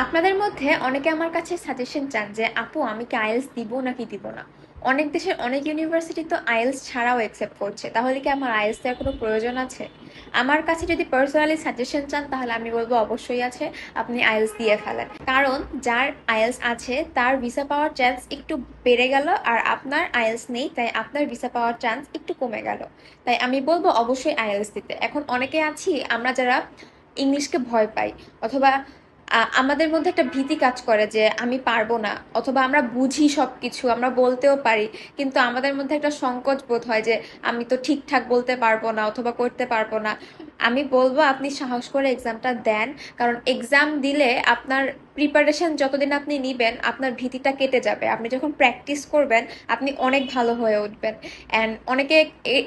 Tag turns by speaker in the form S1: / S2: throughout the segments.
S1: আপনাদের মধ্যে অনেকে আমার কাছে সাজেশন চান যে আপু আমি কি আইএলটিএস দিব নাকি দিব না। অনেক দেশের অনেক ইউনিভার্সিটি তো আইএলটিএস ছাড়াও অ্যাকসেপ্ট করছে, তাহলে কি আমার আইএলটিএস দেওয়ার কোনো প্রয়োজন আছে? আমার কাছে যদি পার্সোনালি সাজেশন চান তাহলে আমি বলবো অবশ্যই আছে। আপনি আইএলটিএস দিয়ে ফেলেন, কারণ যার আইএলটিএস আছে তার ভিসা পাওয়ার চান্স একটু বেড়ে গেল, আর আপনার আইএলটিএস নেই তাই আপনার ভিসা পাওয়ার চান্স একটু কমে গেল। তাই আমি বলবো অবশ্যই আইএলটিএস দিতে। এখন অনেকে আছি আমরা যারা ইংলিশকে ভয় পাই, অথবা আমাদের মধ্যে একটা ভীতি কাজ করে যে আমি পারবো না, অথবা আমরা বুঝি সবকিছু, আমরা বলতেও পারি, কিন্তু আমাদের মধ্যে একটা সংকোচ বোধ হয় যে আমি তো ঠিকঠাক বলতে পারবো না অথবা করতে পারবো না। আমি বলবো আপনি সাহস করে এক্সামটা দেন, কারণ এক্সাম দিলে আপনার প্রিপারেশন যতদিন আপনি নিবেন আপনার ভীতিটা কেটে যাবে। আপনি যখন প্র্যাকটিস করবেন আপনি অনেক ভালো হয়ে উঠবেন। অ্যান্ড অনেকে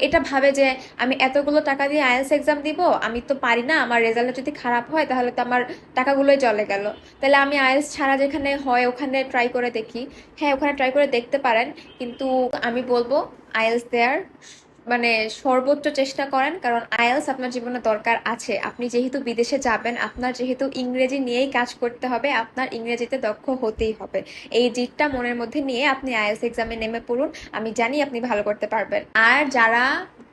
S1: এটা ভাবে যে আমি এতগুলো টাকা দিয়ে আইএলটিএস এক্সাম দিব, আমি তো পারি না, আমার রেজাল্ট যদি খারাপ হয় তাহলে তো আমার টাকাগুলোই চলে গেল, তাহলে আমি আইএলটিএস ছাড়া যেখানে হয় ওখানে ট্রাই করে দেখি। হ্যাঁ, ওখানে ট্রাই করে দেখতে পারেন, কিন্তু আমি বলবো আইএলটিএস দেওয়ার মানে সর্বোচ্চ চেষ্টা করেন, কারণ আইএলটিএস আপনার জীবনে দরকার আছে। আপনি যেহেতু বিদেশে যাবেন, আপনার যেহেতু ইংরেজি নিয়েই কাজ করতে হবে, আপনার ইংরেজিতে দক্ষ হতেই হবে। এই জিতটা মনের মধ্যে নিয়ে আপনি আইএলটিএস এক্সামে নেমে পড়ুন, আমি জানি আপনি ভালো করতে পারবেন। আর যারা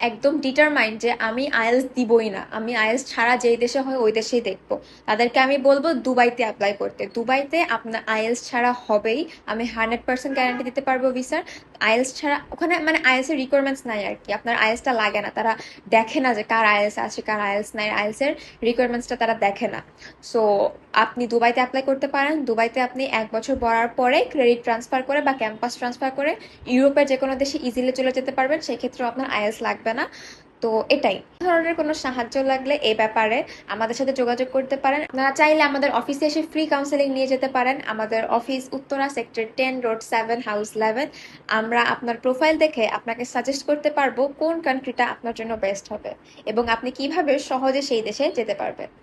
S1: একদম ডিটারমাইন্ড যে আমি আইএলটিএস দিবই না, আমি আইএলটিএস ছাড়া যেই দেশে হয় ওই দেশেই দেখবো, তাদেরকে আমি বলবো দুবাইতে অ্যাপ্লাই করতে। দুবাইতে আপনার আইএলটিএস ছাড়া হবেই, আমি 100% গ্যারান্টি দিতে পারবো ভিসার। আইএলটিএস ছাড়া ওখানে মানে আইএলটিএস এর রিকোয়ারমেন্টস নাই আর কি, আপনার আইএলটিএসটা লাগে না, তারা দেখে না যে কার আইএলটিএস আছে কার আইএলটিএস নাই, আইএলটিএস এর রিকোয়ারমেন্টসটা তারা দেখে না। সো আপনি দুবাইতে অ্যাপ্লাই করতে পারেন। দুবাইতে আপনি 1 বছর পড়ার পরে ক্রেডিট ট্রান্সফার করে বা ক্যাম্পাস ট্রান্সফার করে ইউরোপের যে কোনো দেশে ইজিলি চলে যেতে পারবেন, সেক্ষেত্রে আপনার আইএলটিএস লাগবে না। তো এটাই ধরনের কোনো সাহায্য লাগলে এই ব্যাপারে আমাদের সাথে যোগাযোগ করতে পারেন। আপনারা চাইলে আমাদের অফিসে এসে ফ্রি কাউন্সেলিং নিয়ে যেতে পারেন। আমাদের office Uttara sector 10 road 7 house 11। আমরা আপনার প্রোফাইল দেখে আপনাকে সাজেস্ট করতে পারবো কোন কান্ট্রিটা আপনার জন্য বেস্ট হবে এবং আপনি কিভাবে সহজে সেই দেশে যেতে পারবেন।